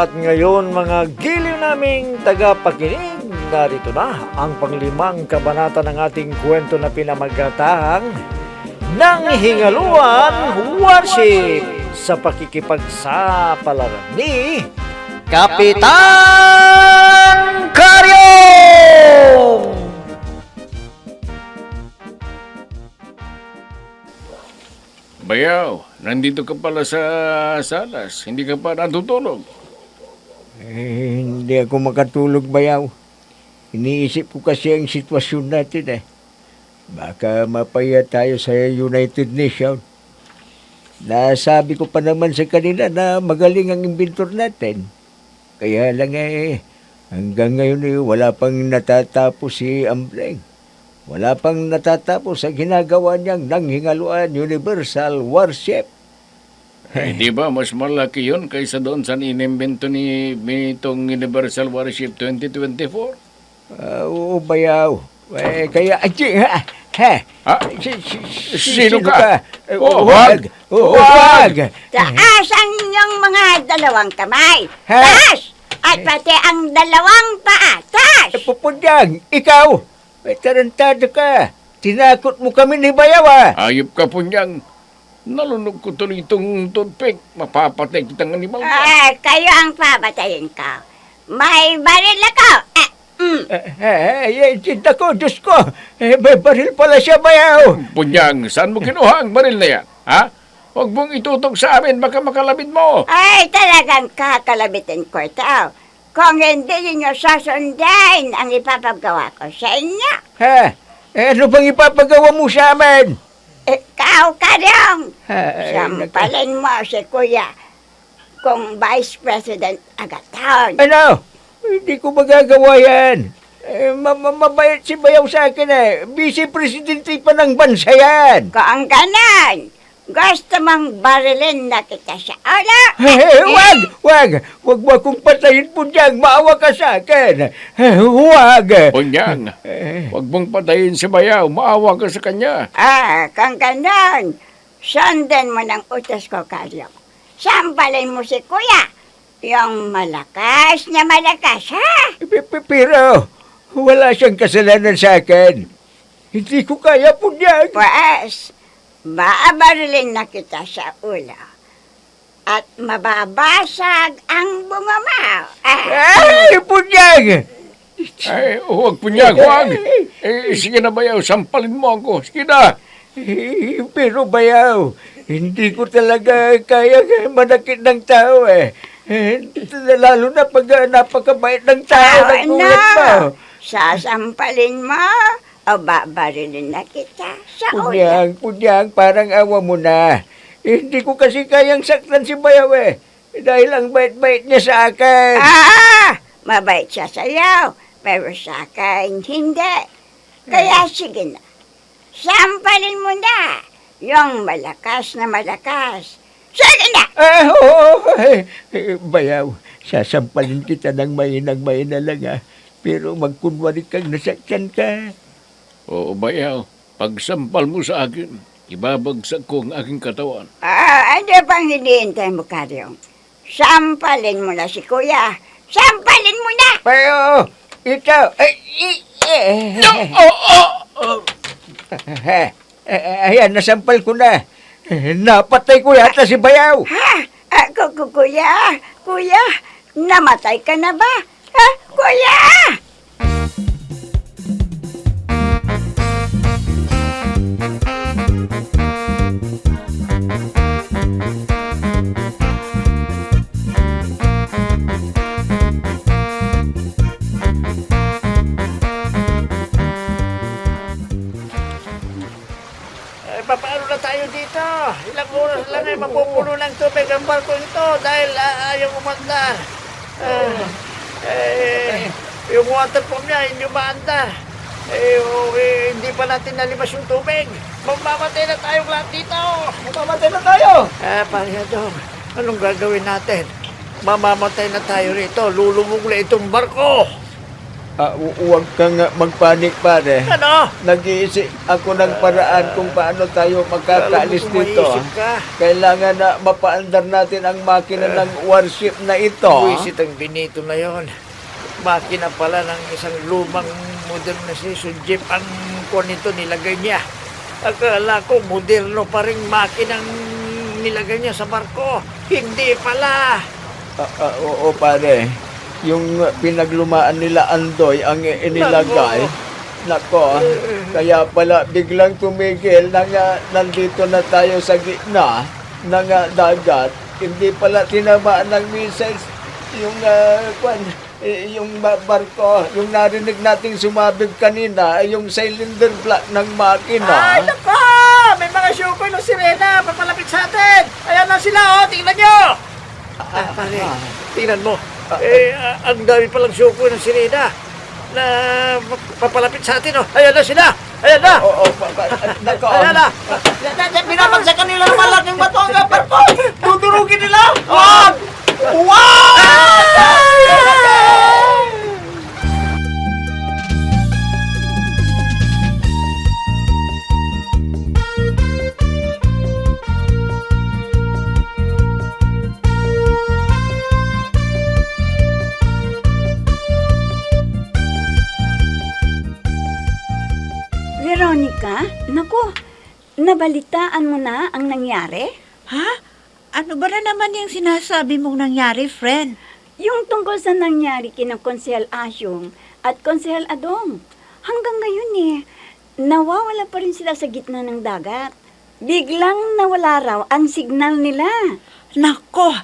At ngayon mga giliw naming tagapakinig, narito na ang panglimang kabanata ng ating kwento na pinamagatang ng Hingaluan Worship sa pakikipagsapalaran ni Kapitan Karyong! Bayaw, nandito ka pala sa salas. Hindi ka pa natutulog. Hindi ako makatulog, bayaw. Iniisip ko kasi ang sitwasyon natin eh. Baka mapaya tayo sa United Nations. Nasabi ko pa naman sa kanila na magaling ang inventor natin. Kaya lang hanggang ngayon wala pang natatapos si Ambleng. Wala pang natatapos sa ginagawa niyang nanghingaluan Universal Warship. Di ba mas malaki yun kaysa doon sa inimbento ni itong Universal Warship 2024? Oo, bayaw. Kaya, ha? Ha? Sino ka? Huwag! Huwag! Taas ang inyong mga dalawang kamay. Ha? Taas! At pati ang dalawang paa. Taas! Pupudyang, ikaw! May tarantado ka. Tinakot mo kami ni bayaw, Ayop ka po niyang. Nalunog ko tuloy itong toothpick. Mapapatay kitang animal ka. Kayo ang papatayin ko. May baril ako. Sinta ko, Diyos ko. May baril pala siya, bayaw. Punyang, saan mo kinuha ang baril na yan? Ha? Huwag mong itutok sa amin, baka makalabit mo. Ay, talagang kakalabitin ko ito. Kung hindi ninyo susundin ang ipapagawa ko sa inyo. Ano bang ipapagawa mo sa amin? Ikaw, Karyong. Ay, Sampalin mo si Kuya kung Vice President Agathon. Ano? Hindi ko magagawa yan. Mabait si bayaw sa akin Vice Presidente pa ng bansa yan. Kung ganon, gusto mong barilin na kita sa ulo? Wag mo akong patayin po dyan. Maawa ka sa akin. Wag. Punyang, huwag mong patayin si Bayaw. Maawa ka sa kanya. Kung ganon, sundan mo ng utos ko, Karyong. Sampalin mo si Kuya. Yung malakas na malakas, ha? Pero wala siyang kasalanan sa akin. Hindi ko kaya po dyan. Pues, maabarilin na kita sa ulo. At mababasag ang bunga mo. Ay, punyag! Ay, huwag Punyang, huwag. Sige na Bayaw, sampalin mo ako. Sige na. Pero bayaw, hindi ko talaga kaya manakit ng tao Lalo na pag napakabait ng tao na tulad mo. Sasampalin mo o babarilin na kita sa ulo. Punyang, parang awa mo na. Hindi ko kasi kayang saktan si bayaw Dahil ang bait-bait niya sa akin. Mabait siya sa'yo, pero sa akin, hindi. Kaya sige na, sampalin mo na yung malakas na malakas. Sige na! Bayaw, sasampalin kita ng mainang-maina lang Pero magkunwari kang nasaktan ka. Oo, Bayaw. Pagsampal mo sa akin, ibabagsak ko ang aking katawan. Ano bang hinihintay mo, Karyong? Sampalin mo na si Kuya. Sampalin mo na! Pero, ikaw, ayan, nasampal ko na. Napatay ko yata si bayaw. Kuya, namatay ka na ba? Kuya! Paano na tayo dito? Ilang oras lang mapupuno ng tubig ang barko ito dahil ayaw umanda. Yung water pump niya hindi umaanda. Hindi pa natin nalibas yung tubig. Mamamatay na tayong lahat dito. Mamamatay na tayo. Panyadong, anong gagawin natin? Mamamatay na tayo rito. Lulubog na itong barko. Huwag kang magpanik, pare. Ano? Nag-iisip ako ng paraan kung paano tayo makakaalis Alam mo, dito. tumaisip ka. Kailangan na mapaandar natin ang makina ng warship na ito. Buwisit ang Benito na yon. Makina pala ng isang lumang modernization jeep ang kuwan nito nilagay niya. Akala ko moderno pa rin makinang nilagay niya sa barko. Hindi pala. Oo, pare. Yung pinaglumaan nila Andoy ang inilagay. Nako, kaya pala biglang tumigil nang nandito na tayo sa gitna ng dagat. Hindi pala tinamaan ng missiles yung yung barko, yung narinig nating sumabig kanina, yung cylinder block ng makina. Ay, nako! May mga syukoy ng sirena papalapit sa atin. Ayan na sila, oh. Tingnan nyo. Pare, tingnan mo. Ang dami palang syukoy ng sirena na papalapit sa atin, oh. Ayan na sila. Ayan na. Oo, nako. Ayan na. Binabagsakan nila ng malaking bato ang barko. Dudurugin nila. Wag! Veronica, naku, nabalitaan mo na ang nangyari? Ha? Ano ba na naman yung sinasabi mong nangyari, friend? Yung tungkol sa nangyari kina Konsehal Asyong at Konsehal Adong. Hanggang ngayon nawawala pa rin sila sa gitna ng dagat. Biglang nawala raw ang signal nila. Nako,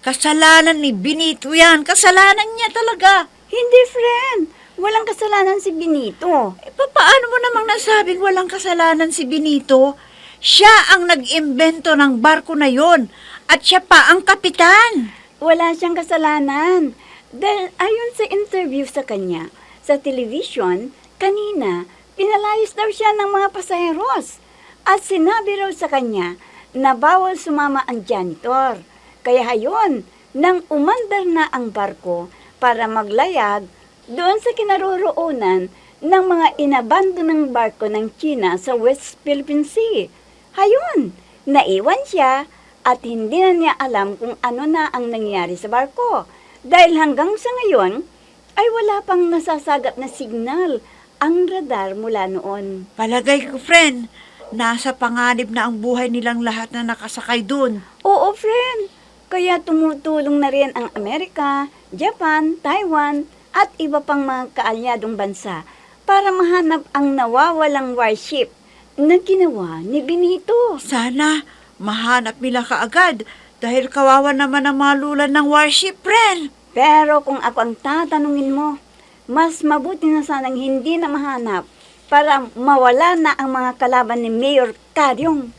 kasalanan ni Benito yan. Kasalanan niya talaga. Hindi, friend. Walang kasalanan si Benito. Paano mo namang nasabing walang kasalanan si Benito? Siya ang nag-imbento ng barko na yon at siya pa ang kapitan. Wala siyang kasalanan. Dahil ayon sa interview sa kanya, sa television, kanina, pinalayas daw siya ng mga pasaheros. At sinabi raw sa kanya na bawal sumama ang janitor. Kaya hayon, nang umandar na ang barko para maglayag doon sa kinaroroonan ng mga inabandonang barko ng China sa West Philippine Sea. Hayon, naiwan siya at hindi na niya alam kung ano na ang nangyari sa barko. Dahil hanggang sa ngayon, ay wala pang nasasagat na signal ang radar mula noon. Palagay ko, friend, nasa panganib na ang buhay nilang lahat na nakasakay dun. Oo, friend. Kaya tumutulong na rin ang Amerika, Japan, Taiwan, at iba pang mga kaalyadong bansa para mahanap ang nawawalang warship na ginawa ni Benito. Sana mahanap nila kaagad dahil kawawa naman ang malulan ng warship, friend. Pero kung ako ang tatanungin mo, mas mabuti na sanang hindi na mahanap para mawala na ang mga kalaban ni Mayor Karyong.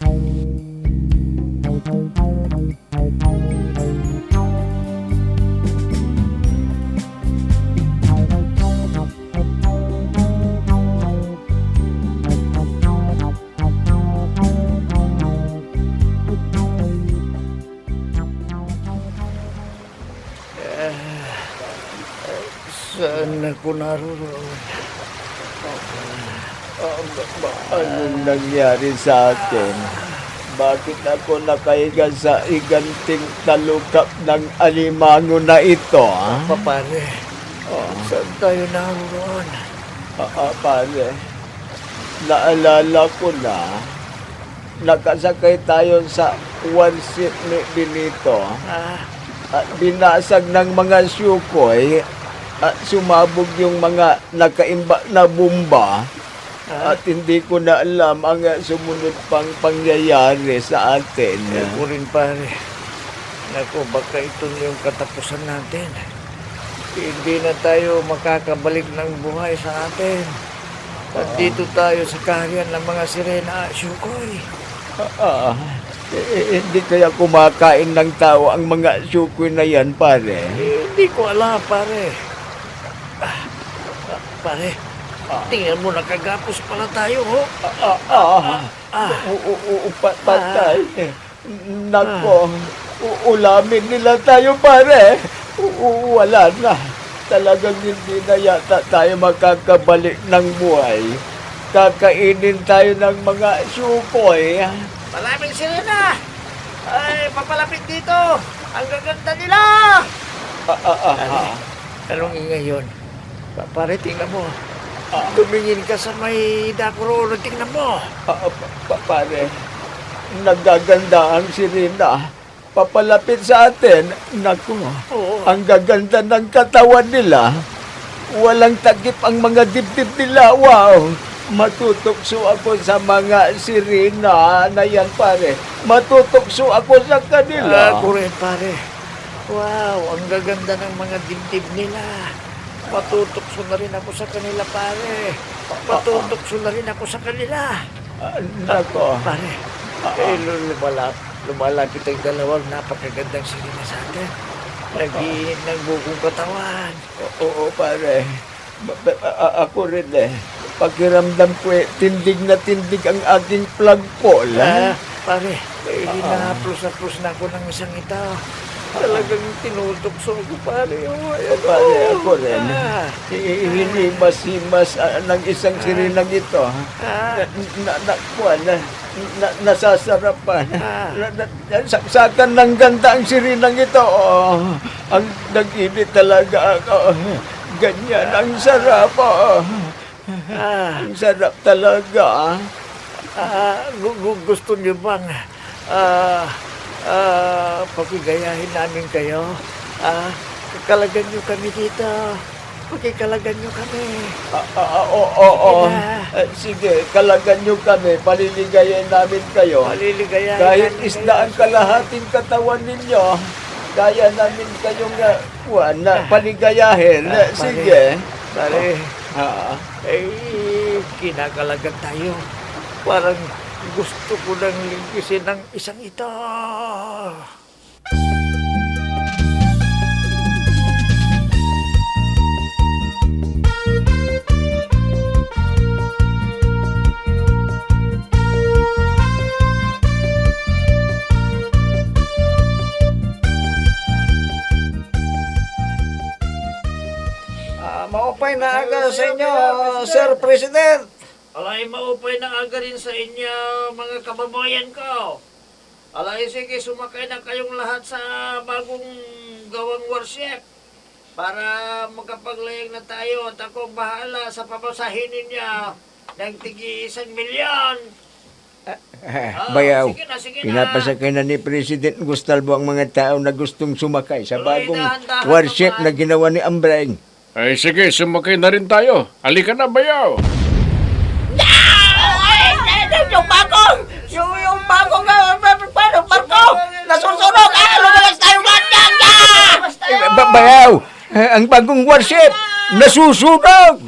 Saan ako naroon? Anong nangyari sa akin? Bakit ako nakahiga sa iganting talukap ng alimango na ito? Pare, saan tayo naroon? Pare, naalala ko na nakasakay tayo sa warship ni Benito at binasag ng mga syukoy at sumabog yung mga nakaimba na bomba at hindi ko na alam ang sumunod pang pangyayari sa atin. Ako rin, pare. Naku, baka ito na yung katapusan natin. Hindi na tayo makakabalik ng buhay sa atin. At dito tayo sa kaharian ng mga sirena, syukoy. Hindi kaya kumakain ng tao ang mga syukoy na yan, pare? Hindi ko alam, pare. Pare, tingnan mo, nakagapos pala tayo, ho. Patay. Nako, ulamin nila tayo, pare. Wala na. talagang hindi na yata tayo makakabalik ng buhay. Kakainin tayo ng mga sukoy. Maraming sirena! Ay, papalapit dito! Ang gaganda nila! Anong ingay yun? Pare, tingnan mo. Tumingin ka sa may dakuro, tingnan mo. Pare, nagaganda ang sirena. Papalapit sa atin. Naku, Oo. ang gaganda ng katawan nila. Walang takip ang mga dibdib nila. Wow! Matutukso ako sa mga sirena na yan, pare. Matutukso ako sa kanila. Ako rin, pare. Wow, ang gaganda ng mga dibdib nila. Patutokso na rin ako sa kanila, pare. Patutokso na rin ako sa kanila. Nako. Pare, lumalapit ang dalawang napakagandang sirena sa atin. Naghihin ng bukong katawan. Oo, pare. Ako rin eh. Pakiramdam ko tindig na tindig ang aking flagpole. Pare, hinahaplos-haplos na ako ng isang ito. Talagang tinutokso ako, pare. Pare, ako rin. Hinimas-himas ng isang sirinang ito. Nasasarapan. Saksakan ng ganda ang sirinang ito. Ang nag-init talaga ako. Ganyan, ang sarap. Ang sarap talaga. Gusto niyo bang papigayahin namin kayo? Kalagan niyo kami dito. Pakikalagan niyo kami. Oo. Sige, kalagan nyo kami. Paliligayan namin kayo. Maliligayahin Kahit namin isda ang kalahating katawan ninyo, kaya namin kayong paligayahin. Sige. Pare, Ah, kinakalagan tayo. Parang gusto ko nang lingkisin ng isang ito. Maupay na aga sa inyo, Sir President. Alay, maupay na aga rin sa inyo, mga kababayan ko. Alay, sige, sumakay na kayong lahat sa bagong gawang worship para magkapaglayag na tayo at ako bahala sa papasahin ninyo ng tigi 1,000,000. Bayaw, sige na. pinapasakay na ni President Gustalbo ang mga tao na gustong sumakay sa Tuloy, bagong dahan-dahan worship naman. na ginawa ni Ambreng. Ay sige, sumakay na rin tayo. Halika na, bayaw. Yung bagong barko, nasusunog! Lumagas tayo ganyan! Bayaw, ang bagong worship, nasusunog!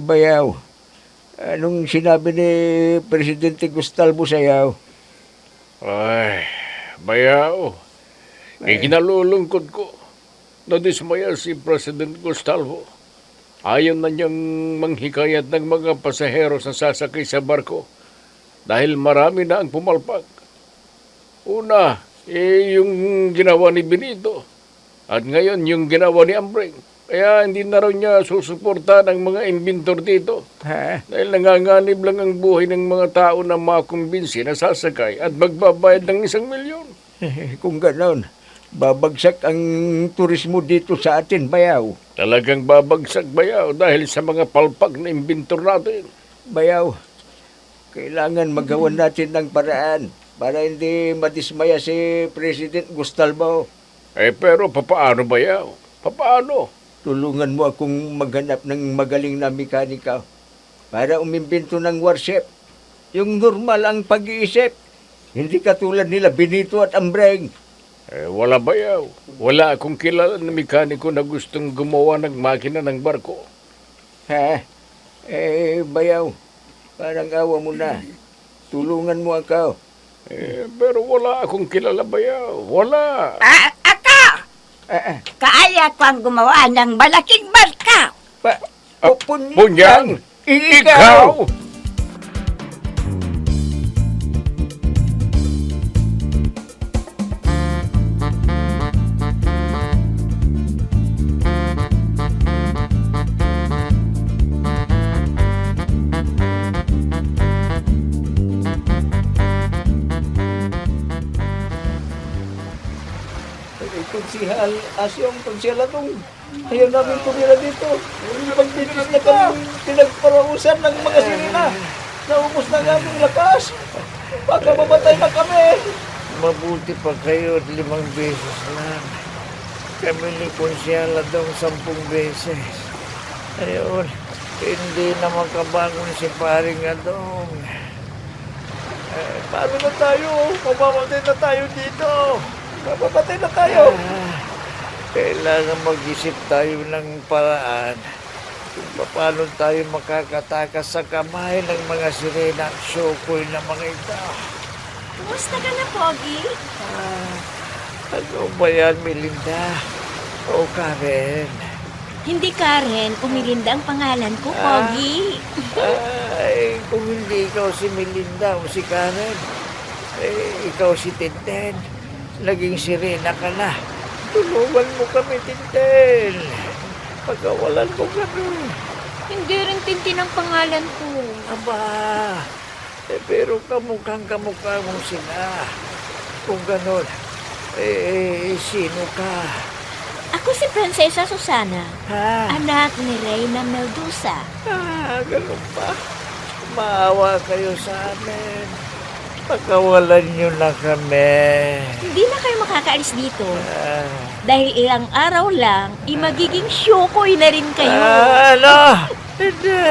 Bayaw, anong sinabi ni Presidente Gustalbo sa'yo? Ay, bayaw. Ikinalulungkot ko na dismaya si President Gustalvo. Ayaw na niyang manghikayat ng mga pasahero sa sasakay sa barko dahil marami na ang pumalpak. Una, yung ginawa ni Benito at ngayon yung ginawa ni Ambreng. Kaya hindi na raw niya susuporta ng mga inventor dito. Dahil nanganganib lang ang buhay ng mga tao na makumbinsi na sasakay at magbabayad ng 1,000,000. Kung ganon, babagsak ang turismo dito sa atin, Bayaw. Talagang babagsak, bayaw, dahil sa mga palpak na inventor natin. Bayaw, kailangan magawan natin ng paraan para hindi madismaya si President Gustalbo. Pero papaano, bayaw? Papaano? Tulungan mo akong maghanap ng magaling na mekanika para umimbento ng worship. Yung normal ang pag-iisip. Hindi katulad nila Benito at Ambreng. Wala bayaw. Wala akong kilala na mekaniko na gustong gumawa ng makina ng barko. Ha? Bayaw, parang awa mo na. Tulungan mo ako. Pero wala akong kilala bayaw. Wala. Ako! Ah, Kaya ko ang gumawa ng malaking barka. Punyang, ikaw! Konsihal, asyong konsihal atong ayaw namin tumira dito. Pagbitis na kami pinagparausan ng mga sirena. Naubos na ang aming lakas. Baka mamatay na kami. Mabuti pa kayo at 5 beses lang. Kami ni Konsyala daw 10 beses. Ayun, hindi na makabangon si Paring Adong. Paano na tayo? Mamamatay na tayo dito. Mamamatay na tayo. Kailangan mag-isip tayo ng paraan kung paano tayo makakatakas sa kamay ng mga sirena at sukoy na mga ito. Kumusta ka na, Pogi? Ano ba yan, Melinda? O Karen? Hindi Karen, Umilinda ang pangalan ko, Pogi. Ay, kung hindi ikaw si Melinda o si Karen, ikaw si Tintin. Naging sirena ka na. Tulungan mo kami, Tintin. Pagkawalan mo kami. Hindi rin Tintin ang pangalan ko. Aba, pero kamukha mo sila. Kung ganon, sino ka? Ako si Prinsesa Susana, Ha? anak ni Reyna Meldusa. Ganun pa. Maawa kayo sa amin. Pagkawalan nyo na kami. Hindi na kayo makakaalis dito. Ah, Dahil ilang araw lang, magiging syokoy na rin kayo. ano? Hindi.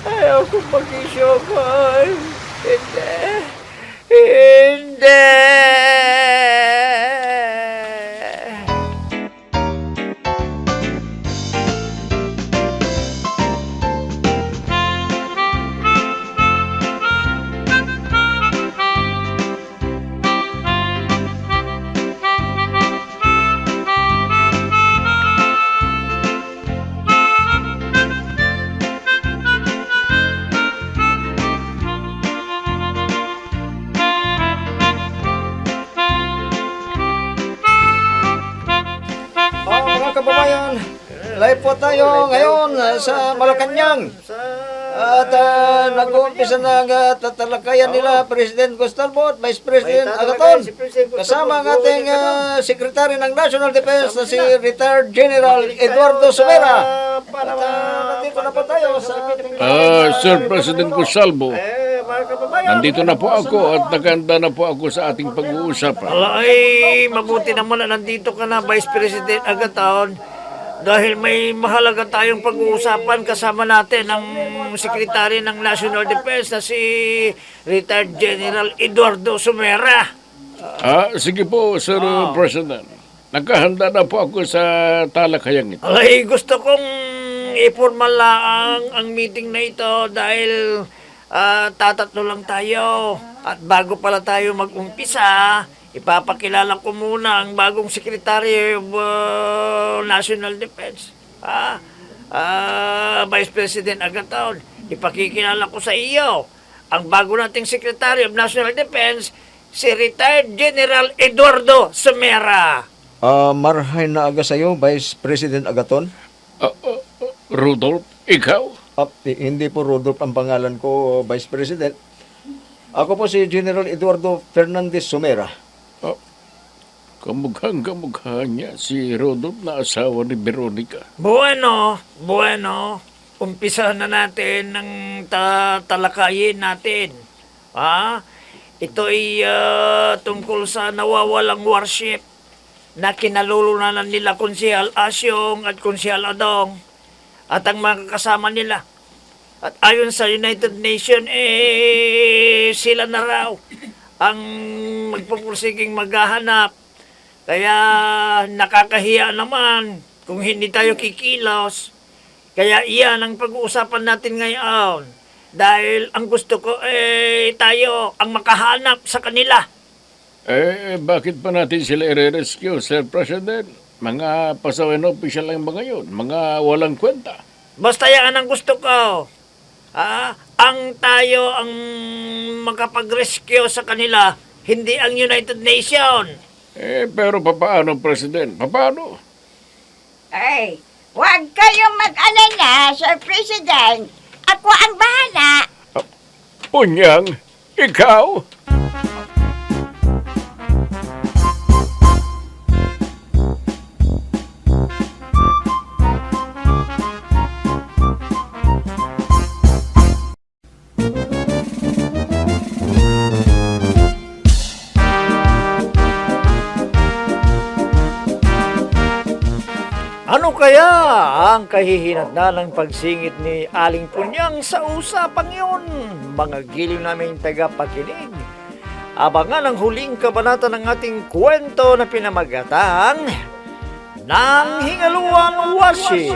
Ayaw ko mag-isyokoy. Hindi. Hindi. Mga kababayan, live po tayo ngayon sa Malacanang. At nag-uumpisa na ang tatalakayan nila President Gustalvo at Vice President Agaton. Kasama ang ating Secretary ng National Defense na si retired General Eduardo Sumera. At nandito na po tayo sa ating... Sir President Gustalvo, nandito na po ako at naganda na po ako sa ating pag-uusap. Ay, mabuti naman na nandito ka na, Vice President Agaton. Dahil may mahalaga tayong pag-uusapan kasama natin ang Secretary ng National Defense na si retired General Eduardo Sumera. Sige po, Sir President. Nagkahanda na po ako sa talakayan ito. Ay, gusto kong i-formal lang ang meeting na ito dahil tatatlo lang tayo. At bago pala tayo mag-umpisa, ipapakilala ko muna ang bagong Secretary of National Defense. Vice President Agaton, ipakikilala ko sa iyo ang bago nating Secretary of National Defense, si retired General Eduardo Sumera. Marhay na aga sa iyo, Vice President Agaton. Rudolph, ikaw? Hindi po Rodolph ang pangalan ko, Vice President. Ako po si General Eduardo Fernandez Sumera. Kamukhang-kamukha niya si Rudolph na asawa ni Veronica. Bueno. Umpisa na natin ng talakayin natin. Ito ay tungkol sa nawawalang warship na kinalulunan nila Konsehal Asyong at Konsehal Adong at ang mga kasama nila. At ayon sa United Nations, sila na raw ang magpupursiging maghahanap Kaya nakakahiya naman kung hindi tayo kikilos. Kaya iyan ang pag-uusapan natin ngayon. Dahil ang gusto ko tayo ang makahanap sa kanila. Bakit pa natin sila i-rescue, Sir President? Mga pasawin official lang mga yun, mga walang kwenta. Basta yan ang gusto ko. Ang tayo ang makapag-rescue sa kanila, hindi ang United Nations. Pero papaano, President? Papaano? Ay, huwag kayong mag-alala, Sir President. Ako ang bahala. Punyang, ikaw? Ano kaya ang kahihinatnan ng pagsingit ni Aling Punyang sa usapang yun? Mga giliw naming tagapakinig. Abangan ang huling kabanata ng ating kwento na pinamagatang ng Hingaluang Washi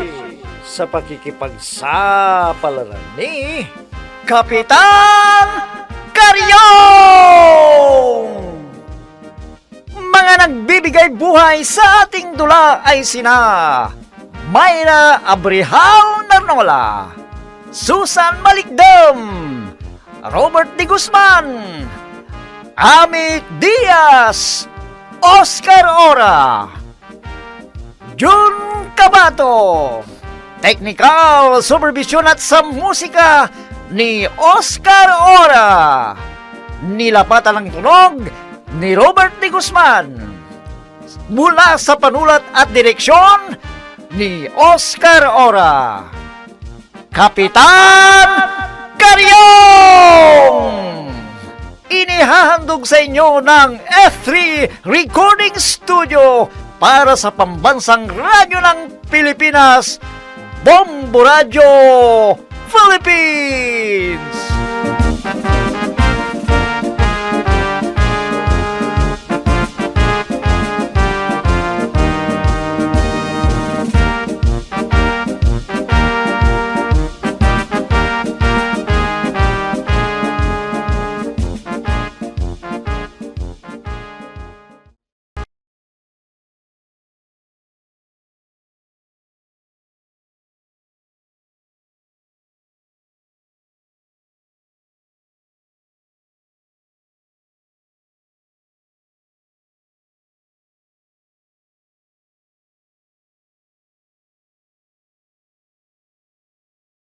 sa pakikipagsapalaran ni Kapitan Karyong! Mga nagbibigay buhay sa ating dula ay sina Mayra Abrihal Narnola, Susan Malikdam, Robert D. Guzman, Amit Diaz, Oscar Ora, Jun Cabato, Technical Supervision at sa musika ni Oscar Ora, nilapatan ng tunog ni Robert D. Guzman, mula sa panulat at direksyon ni Oscar Ora. Kapitan Karyong! Inihahandog sa inyo ng F3 Recording Studio para sa pambansang radyo ng Pilipinas, Bombo Radio Philippines!